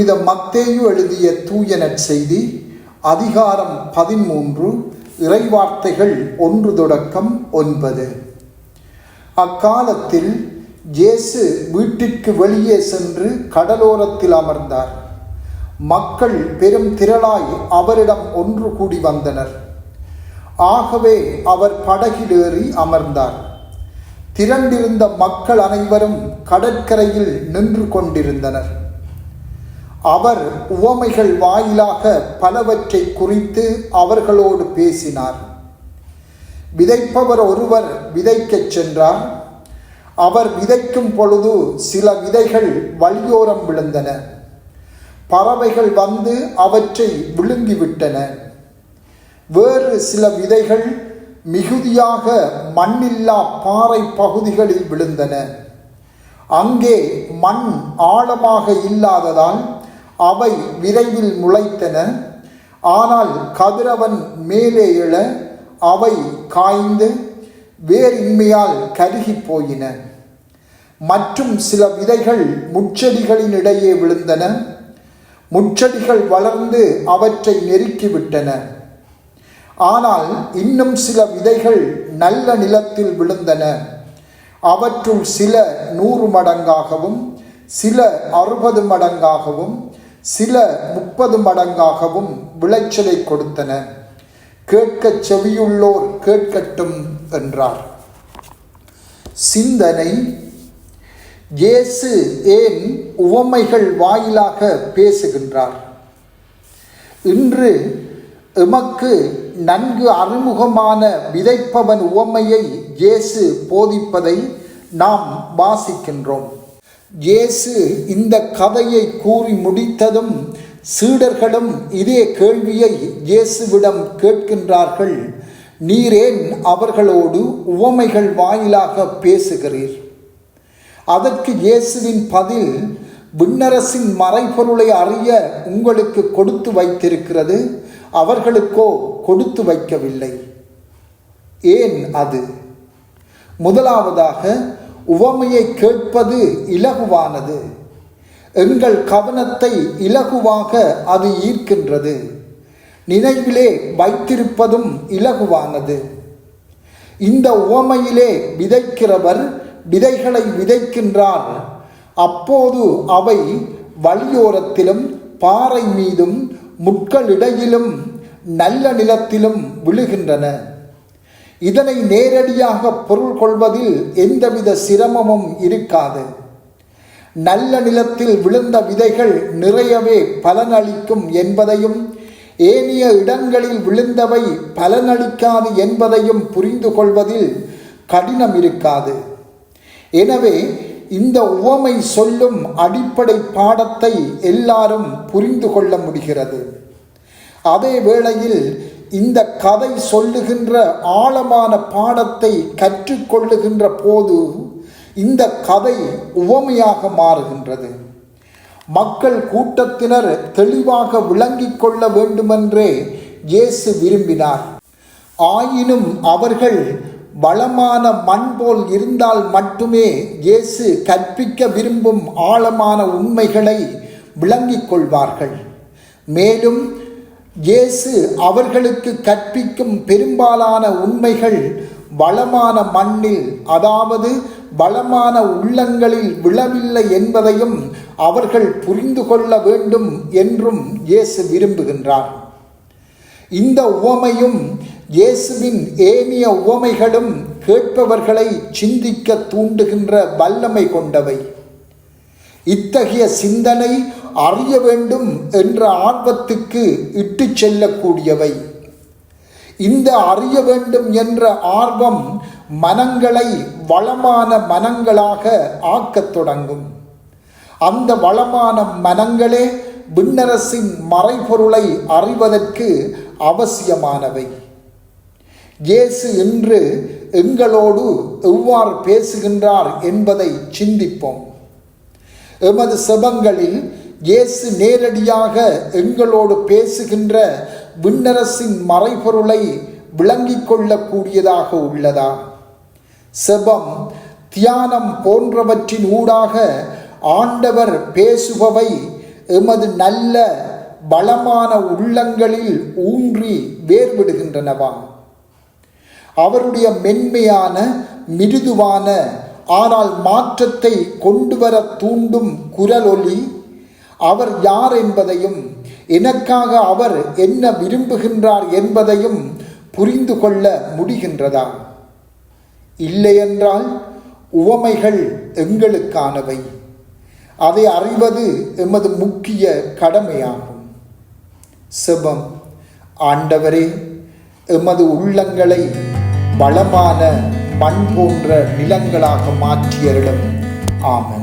புனித மத்தேயு எழுதிய தூய நற்செய்தி அதிகாரம் 13 இறைவார்த்தைகள் 1 தொடக்கம் 9. அக்காலத்தில் இயேசு வீட்டிற்கு வெளியே சென்று கடலோரத்தில் அமர்ந்தார். மக்கள் பெரும் திரளாய் அவரிடம் ஒன்று கூடி வந்தனர். ஆகவே அவர் படகில் ஏறி அமர்ந்தார். திரண்டிருந்த மக்கள் அனைவரும் கடற்கரையில் நின்று கொண்டிருந்தனர். அவர் உவமைகள் வாயிலாக பலவற்றை குறித்து அவர்களோடு பேசினார். விதைப்பவர் ஒருவர் விதைக்கச் சென்றார். அவர் விதைக்கும் பொழுது சில விதைகள் வழியோரம் விழுந்தன. பறவைகள் வந்து அவற்றை விழுங்கிவிட்டன. வேறு சில விதைகள் மிகுதியாக மண்ணில்லா பாறை பகுதிகளில் விழுந்தன. அங்கே மண் ஆழமாக இல்லாததால் அவை விரைவில் முளைத்தன. ஆனால் கதிரவன் மேலே எழ அவை காய்ந்து வேரின்மையால் கருகி போயின. மற்றும் சில விதைகள் முட்செடிகளின் இடையே விழுந்தன. முட்செடிகள் வளர்ந்து அவற்றை நெருக்கிவிட்டன. ஆனால் இன்னும் சில விதைகள் நல்ல நிலத்தில் விழுந்தன. அவற்றுள் சில 100 மடங்காகவும், சில 60 மடங்காகவும், சில 30 மடங்காகவும் விளைச்சலை கொடுத்தன. கேட்கச் செவியுள்ளோர் கேட்கட்டும் என்றார். சிந்தனை: இயேசு ஏன் உவமைகள் வாயிலாக பேசுகின்றார்? இன்று எமக்கு நன்கு அறிமுகமான விதைப்பவன் உவமையை இயேசு போதிப்பதை நாம் வாசிக்கின்றோம். இயேசு இந்த கதையை கூறி முடித்ததும் சீடர்களும் இதே கேள்வியை இயேசுவிடம் கேட்கின்றார்கள். நீரேன் அவர்களோடு உவமைகள் வாயிலாக பேசுகிறீர்? அதற்கு இயேசுவின் பதில், விண்ணரசின் மறைபொருளை அறிய உங்களுக்கு கொடுத்து வைத்திருக்கிறது, அவர்களுக்கோ கொடுத்து வைக்கவில்லை. ஏன் அது? முதலாவதாக, உவமையை கேட்பது இலகுவானது. எங்கள் கவனத்தை இலகுவாக அது ஈர்க்கின்றது. நினைவிலே வைத்திருப்பதும் இலகுவானது. இந்த உவமையிலே விதைக்கிறவர் விதைகளை விதைக்கின்றார். அப்போது அவை வழியோரத்திலும் பாறை மீதும் முட்களிடையிலும் நல்ல நிலத்திலும் விழுகின்றன. இதனை நேரடியாக பொருள் கொள்வதில் எந்தவித சிரமமும் இருக்காது. நல்ல நிலத்தில் விழுந்த விதைகள் நிறையவே பலனளிக்கும் என்பதையும், ஏனைய இடங்களில் விழுந்தவை பலனளிக்காது என்பதையும் புரிந்து கொள்வதில் கடினம் இருக்காது. எனவே இந்த உவமை சொல்லும் அடிப்படை பாடத்தை எல்லாரும் புரிந்து கொள்ள முடிகிறது. அதே வேளையில் இந்த கதை சொல்லுகின்ற ஆழமான பாடத்தை கற்றுக்கொள்ளுகின்ற போது இந்த கதை உவமையாக மாறுகின்றது. மக்கள் கூட்டத்தினர் தெளிவாக விளங்கிக் கொள்ள வேண்டுமென்றே இயேசு விரும்பினார். ஆயினும் அவர்கள் வளமான மண் போல் இருந்தால் மட்டுமே இயேசு கற்பிக்க விரும்பும் ஆழமான உண்மைகளை விளங்கிக் கொள்வார்கள். மேலும் இயேசு அவர்களுக்கு கற்பிக்கும் பெரும்பாலான உண்மைகள் வளமான மண்ணில், அதாவது வளமான உள்ளங்களில் விழவில்லை என்பதையும் அவர்கள் புரிந்து கொள்ள வேண்டும் என்றும் இயேசு விரும்புகின்றார். இந்த உவமையும் இயேசுவின் ஏனைய உவமைகளும் கேட்பவர்களை சிந்திக்க தூண்டுகின்ற வல்லமை கொண்டவை. இத்தகைய சிந்தனை அறிய வேண்டும் என்ற ஆர்வத்துக்கு இட்டு செல்லக்கூடியவை. இந்த அறிய வேண்டும் என்ற ஆர்வம் மனங்களை வளமான மனங்களாக ஆக்கத் தொடங்கும். அந்த வளமான மனங்களே விண்ணரசின் மறைபொருளை அறிவதற்கு அவசியமானவை. இயேசு இன்று எங்களோடு எவ்வாறு பேசுகின்றார் என்பதை சிந்திப்போம். எமது செபங்களில் இயேசு நேரடியாக எங்களோடு பேசுகின்ற விண்ணரசின் மறைபொருளை விளங்கிக் கொள்ளக்கூடியதாக உள்ளதா? செபம், தியானம் போன்றவற்றின் ஊடாக ஆண்டவர் பேசுபவை எமது நல்ல பலமான உள்ளங்களில் ஊன்றி வேர்விடுகின்றனவா? அவருடைய மென்மையான, மிருதுவான, ஆனால் மாற்றத்தை கொண்டு வர தூண்டும் குரலொலி அவர் யார் என்பதையும், எனக்காக அவர் என்ன விரும்புகின்றார் என்பதையும் புரிந்து கொள்ள முடிகின்றதா? இல்லையென்றால் உவமைகள் எங்களுக்கானவை. அதை அறிவது எமது முக்கிய கடமையாகும். செபம். ஆண்டவரே, எமது உள்ளங்களை பலமான மண் போன்ற நிலங்களாக மாற்றியருளும். ஆமென்.